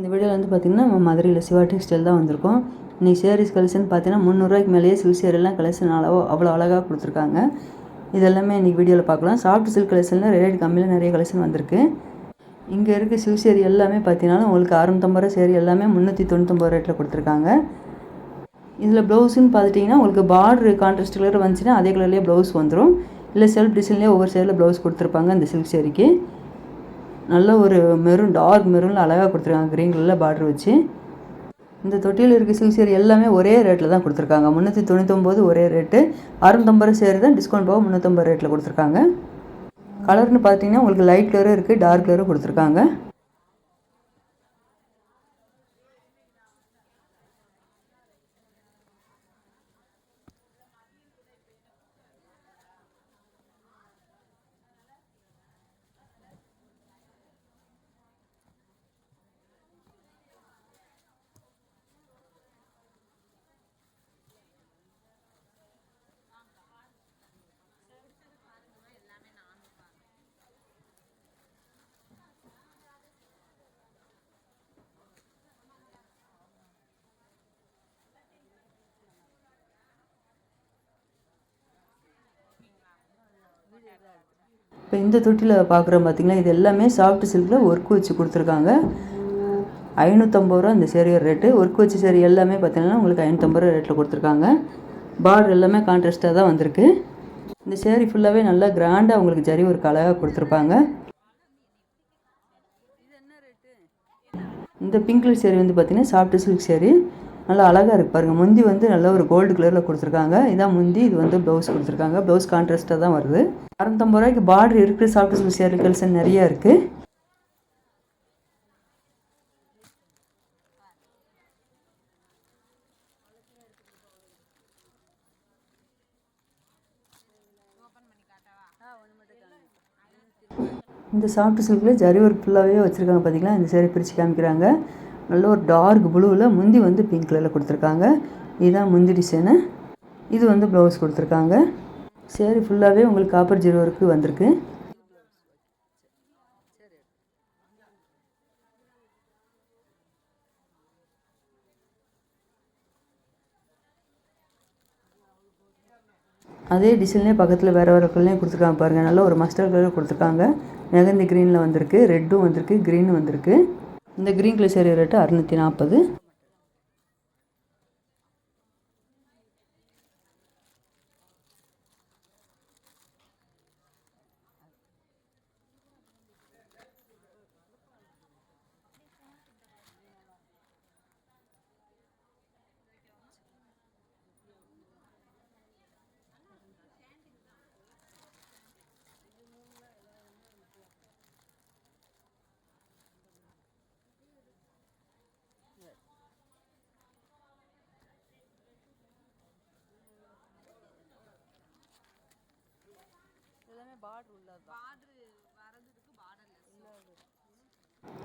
இந்த வீடியோவில் வந்து பார்த்திங்கன்னா நம்ம மதுரையில் சிவா டெக்ஸ்டைல் தான் வந்திருக்கோம். இன்றைக்கி சேரீஸ் கலெக்ஷன் பார்த்தீங்கன்னா 300 ரூபாய்க்கு மேலேயே சில்க் சேரீலாம் கலெக்ஷன் அவ்வளோ அழகாக கொடுத்துருக்காங்க. இதெல்லாமே இன்றைக்கி வீடியோவில் பார்க்கலாம். சாஃப்ட் சில்க் கலெக்ஷனில் ரேட் கம்மியில் நிறைய கலெக்ஷன் வந்திருக்கு. இங்கே இருக்க சில்க் சேரீ எல்லாமே பார்த்தீங்கன்னா உங்களுக்கு 650 ரூபா சேரீ எல்லாமே 399 ரேட்டில் கொடுத்துருக்காங்க. இதில் ப்ளவுஸுன்னு பார்த்துட்டிங்கன்னா உங்களுக்கு பார்டர் கான்ட்ராஸ்ட் கலர் வந்துச்சுன்னா அதே கலர்லேயே ப்ளவுஸ் வந்துடும். இல்லை செல்ஃப் டிசைன்லேயே ஒவ்வொரு சேரில் ப்ளவுஸ் கொடுத்துருப்பாங்க. இந்த சில்க் சேரீக்கு நல்ல ஒரு மெரூன், டார்க் மெரூனில் அழகாக கொடுத்துருக்காங்க க்ரீன் கலரில் பார்டர் வச்சு. இந்த தொட்டியில் இருக்க சில்க் சேரீ எல்லாமே ஒரே ரேட்டில் தான் கொடுத்துருக்காங்க. 399 ஒரே ரேட்டு. 650 சேரீ தான் டிஸ்கவுண்ட் போக 350 ரேட்டில் கொடுத்துருக்காங்க. கலர்னு பார்த்தீங்கன்னா உங்களுக்கு லைட் கலரும் இருக்குது, டார்க் கலரும் கொடுத்துருக்காங்க. இப்போ இந்த தொட்டியில் பார்க்குறோம் பார்த்திங்களா, இது எல்லாமே சாஃப்ட் சில்கில் ஒர்க் வச்சு கொடுத்துருக்காங்க. 550 ரூபா இந்த சேரீ ரேட்டு. ஒர்க் வச்சு சேரீ எல்லாமே பார்த்திங்கன்னா உங்களுக்கு 550 ரூபா ரேட்டில் கொடுத்துருக்காங்க. பார்டர் எல்லாமே கான்ட்ராஸ்ட்டாக தான் வந்திருக்கு. இந்த சேரீ ஃபுல்லாகவே நல்லா கிராண்டாக உங்களுக்கு ஜரி ஒர்க் அழகாக கொடுத்துருப்பாங்க. இந்த பிங்க் கலர் சேரீ வந்து பார்த்திங்கன்னா சாஃப்ட் சில்க் சேரீ நல்லா அழகாக இருக்குது பாருங்கள். முந்தி வந்து நல்ல ஒரு கோல்டு கலரில் கொடுத்துருக்காங்க. இதான் முந்தி, இது வந்து ப்ளவுஸ் கொடுத்துருக்காங்க. ப்ளவுஸ் கான்ட்ராஸ்ட்டாக தான் வருது. 650 ரூபாய்க்கு பார்டர் இருக்குது. சாஃப்ட் சில்க் சேரீ கலெக்ஷன் நிறையா இருக்குது. இந்த சாஃப்ட் சில்கில் ஜரி ஒர்க் ஃபுல்லாகவே வச்சுருக்காங்க பார்த்திங்களா. இந்த சேரீ பிரித்து காமிக்கிறாங்க. நல்ல ஒரு டார்க் ப்ளூவில் முந்தி வந்து பிங்க் கலரில் கொடுத்துருக்காங்க. இதுதான் முந்தி டிசைனு. இது வந்து ப்ளவுஸ் கொடுத்துருக்காங்க. சேரீ ஃபுல்லாகவே உங்களுக்கு காப்பர் ஜரி ஒர்க்கு வந்திருக்கு. அதே டிசைன்லேயே பக்கத்தில் வேறு வேறு கலர்லேயும் கொடுத்துருக்காங்க பாருங்கள். நல்ல ஒரு மஸ்டர்ட் கலர் கொடுத்துருக்காங்க. மெகந்தி க்ரீனில் வந்திருக்கு, ரெட்டும் வந்திருக்கு, க்ரீனும் வந்திருக்கு. இந்த க்ரீன் கலர் சேரீ ரேட்டு 640.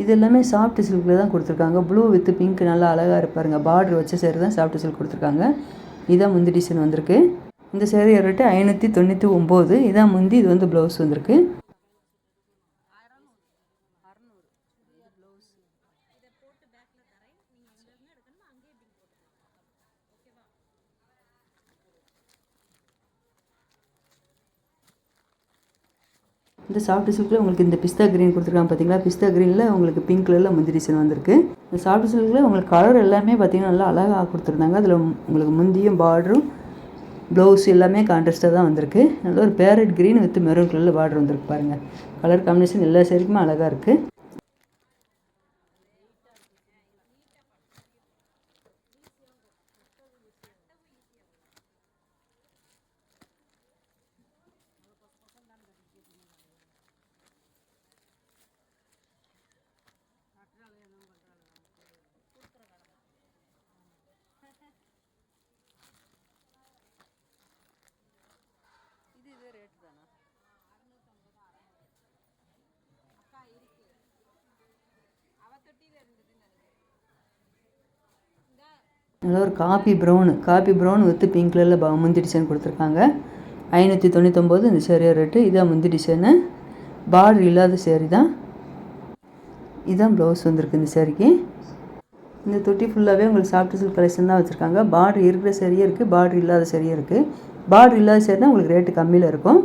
இது எல்லாமே சாஃப்ட் சில்கில் தான் கொடுத்துருக்காங்க. ப்ளூ வித் பிங்க் நல்லா அழகாக இருப்பாருங்க. பார்டர் வச்ச சேரீ தான் சாஃப்ட் சில்க் கொடுத்துருக்காங்க. இதான் முந்தி டிசைன் வந்திருக்கு. இந்த சேரீ ரேட்டு 599. இதான் முந்தி, இது வந்து ப்ளவுஸ் வந்திருக்கு. இந்த சாஃப்ட் சில்கில் உங்களுக்கு இந்த பிஸ்தா க்ரீன் கொடுத்துருக்காங்க பார்த்தீங்களா. பிஸ்தா க்ரீனில் உங்களுக்கு பிங்க் கலரில் முந்தி டிசைன் வந்திருக்கு. இந்த சாஃப்ட் சில்கில் உங்களுக்கு கலர் எல்லாமே பார்த்திங்கன்னா நல்லா அழகாக கொடுத்துருந்தாங்க. அதில் உங்களுக்கு முந்தியும் பார்டரும் ப்ளவுஸ் எல்லாமே கான்ட்ராஸ்ட்டாக தான் வந்திருக்கு. நல்ல ஒரு பேரட் க்ரீன் வித் மெரூன் கலரில் பார்டர் வந்திருக்கு பாருங்கள். கலர் காம்பினேஷன் எல்லா சேரீக்குமே அழகாக இருக்குது. நல்ல ஒரு காபி ப்ரௌன் வித் பிங்க் கலரில் முந்தி டிசைன் கொடுத்துருக்காங்க. 599 இந்த சேரீ ரேட்டு. இதான் முந்தி டிசைனு. பார்டர் இல்லாத சேரீ தான். இதுதான் ப்ளவுஸ் வந்திருக்கு இந்த சாரிக்கு. இந்த தொட்டி ஃபுல்லாகவே உங்களுக்கு சாஃப்ட் சில்க் கலெக்ஷன் தான் வச்சுருக்காங்க. பார்டர் இருக்கிற சரியும் இருக்குது, பார்டர் இல்லாத சரியும் இருக்குது. பார்டர் இல்லாத சரினா உங்களுக்கு ரேட்டு கம்மியில் இருக்கும்.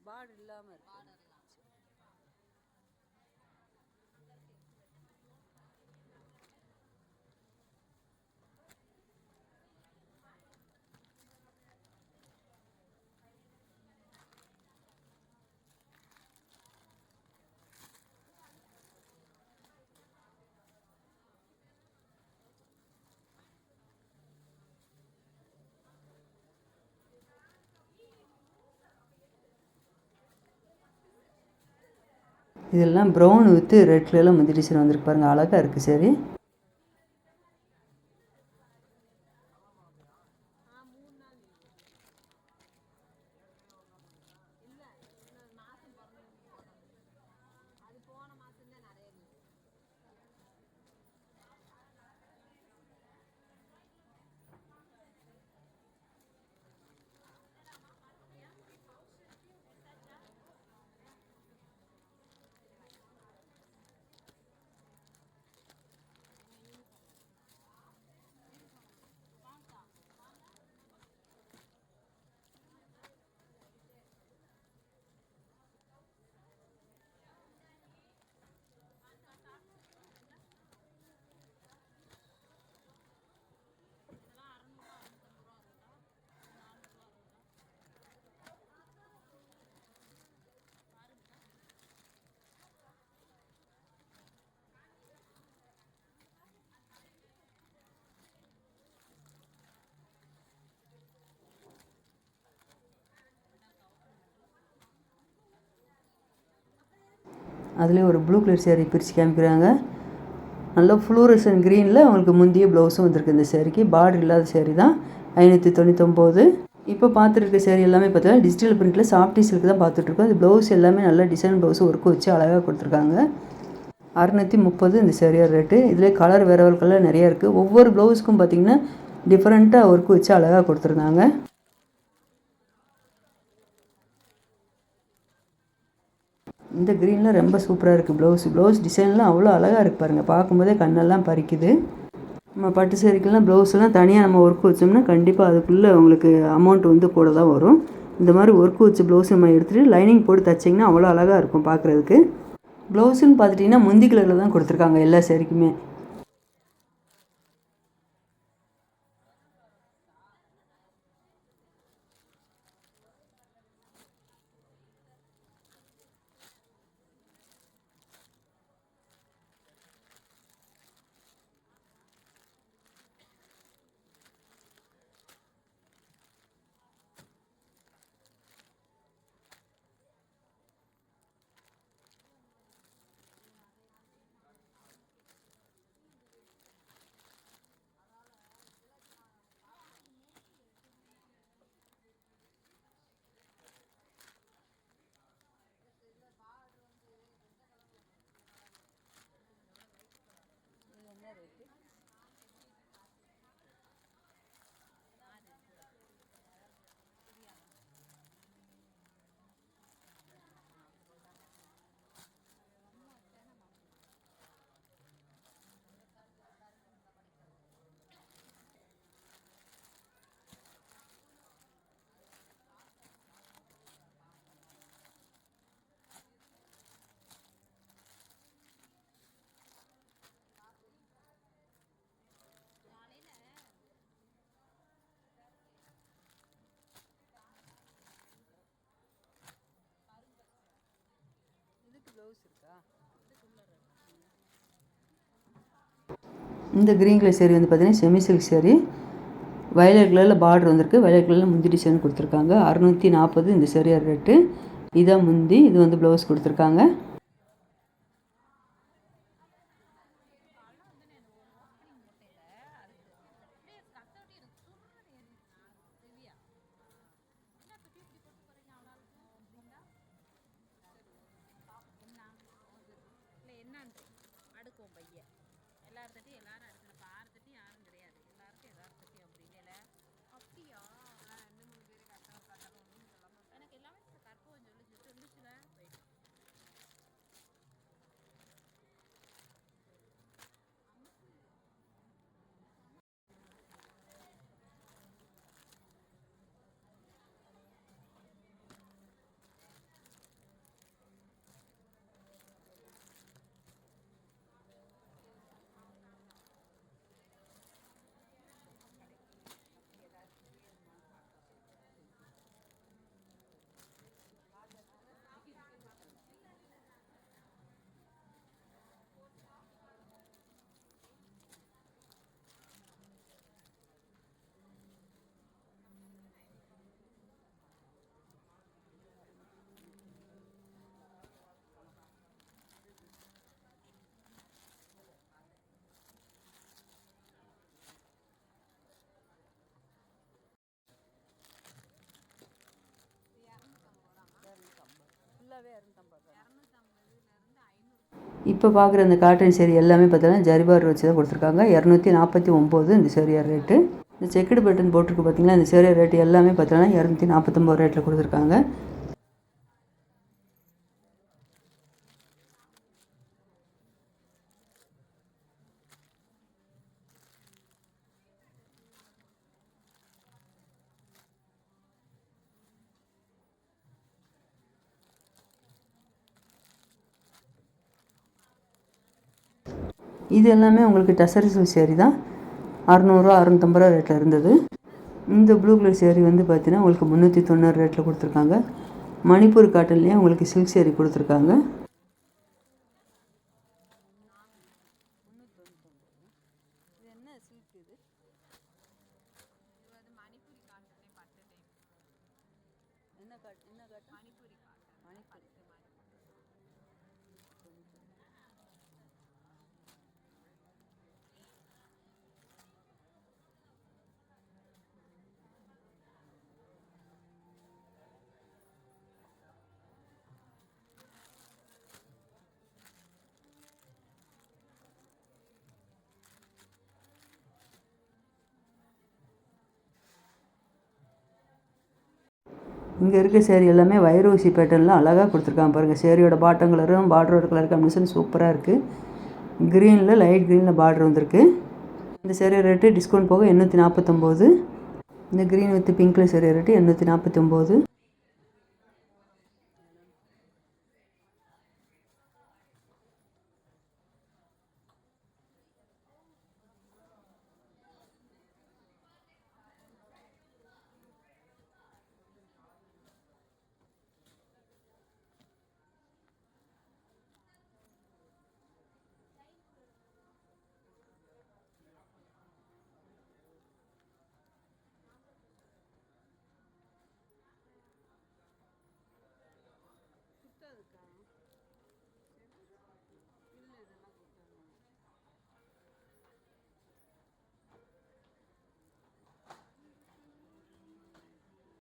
பார்டர் இல்லாமல் இருக்கு. இதெல்லாம் ப்ரௌன் வித் ரெட் கலரில் முந்தி டிசைன் வந்திருக்கு பாருங்கள், அழகாக இருக்குது சரி. அதுலேயே ஒரு ப்ளூ கலர் சேரீ பிரித்து காமிக்கிறாங்க. நல்லா ஃப்ளூரசன் க்ரீனில் உங்களுக்கு முந்தைய ப்ளவுஸும் வந்திருக்கு இந்த சேரீக்கு. பார்டர் இல்லாத சேரீ தான், 599. இப்போ பார்த்துருக்க சேரீ எல்லாமே பார்த்தீங்கன்னா டிஜிட்டல் பிரிண்டில் சாஃப்ட் சில்க் தான் பார்த்துட்ருக்கோம். இந்த ப்ளவுஸ் எல்லாமே நல்லா டிசைன் ப்ளவுஸும் ஒர்க்கு வச்சு அழகாக கொடுத்துருக்காங்க. 630 இந்த சேரீயோட ரேட்டு. இதில் கலர் வேறு கலர் நிறையா இருக்குது. ஒவ்வொரு ப்ளவுஸுக்கும் பார்த்திங்கன்னா டிஃப்ரெண்ட்டாக ஒர்க்கு வச்சு அழகாக கொடுத்துருந்தாங்க. இந்த க்ரீனில் ரொம்ப சூப்பராக இருக்குது ப்ளவுஸ் டிசைன்லாம் அவ்வளோ அழகாக இருக்குது பாருங்கள், பார்க்கும்போதே கண்ணெல்லாம் பறிக்குது. நம்ம பட்டு சேரீக்கெல்லாம் ப்ளவுஸ்லாம் தனியாக நம்ம ஒர்க் வச்சோம்னா கண்டிப்பாக அதுக்குள்ளே உங்களுக்கு அமௌண்ட் வந்து கூட தான் வரும். இந்த மாதிரி ஒர்க் வச்ச ப்ளவுஸ் நம்ம எடுத்துகிட்டு லைனிங் போட்டு தைச்சிங்கன்னா அவ்வளோ அழகாக இருக்கும் பார்க்குறதுக்கு. ப்ளவுஸுன்னு பார்த்துட்டிங்கன்னா முந்தி கலரில் தான் கொடுத்துருக்காங்க எல்லா சேரீக்குமே. இந்த க்ரீன் கலர் சேரீ வந்து பார்த்தீங்கன்னா செமி சில்க் சேரீ. வயலட் கலரில் பார்டர் வந்திருக்கு, வயலட் கலரில் முந்தி டிசைன் கொடுத்துருக்காங்க. 640 இந்த சேரீயோட ரேட்டு. இதான் முந்தி, இது வந்து ப்ளவுஸ் கொடுத்துருக்காங்க. இப்போ பார்க்குற இந்த காட்டன் சேரீ எல்லாமே பார்த்தீங்கன்னா ஜரி பார்டர் வச்சு தான் கொடுத்துருக்காங்க. 249 இந்த சேரீயோட ரேட்டு. இந்த செக்குடு பட்டன் போட்டிருக்கு பார்த்தீங்களா, இந்த சேரீ ரேட்டு எல்லாமே பார்த்தீங்கன்னா 249 ரேட்டில் கொடுத்துருக்காங்க. இது எல்லாமே உங்களுக்கு டசர் சில்க் சேரீ தான். 600 650 ரேட்டில் இருந்தது. இந்த ப்ளூ கலர் சேரீ வந்து பார்த்தீங்கன்னா உங்களுக்கு 390 ரேட்டில் கொடுத்துருக்காங்க. மணிப்பூர் காட்டன்லேயே உங்களுக்கு சில்க் சேரீ கொடுத்துருக்காங்க. இங்கே இருக்க சேரீ எல்லாமே வைரோசி பேட்டர்னில் அழகாக கொடுத்துருக்காங்க பாருங்கள். சேரீயோட பாட்டம் கலரும் பார்டரோட கலர் காம்பினேஷன் சூப்பராக இருக்குது. க்ரீனில் லைட் க்ரீனில் பார்டர் வந்திருக்கு. இந்த சேரீ ரேட்டு டிஸ்கவுண்ட் போக 849. இந்த green with pink colour sari rate 849.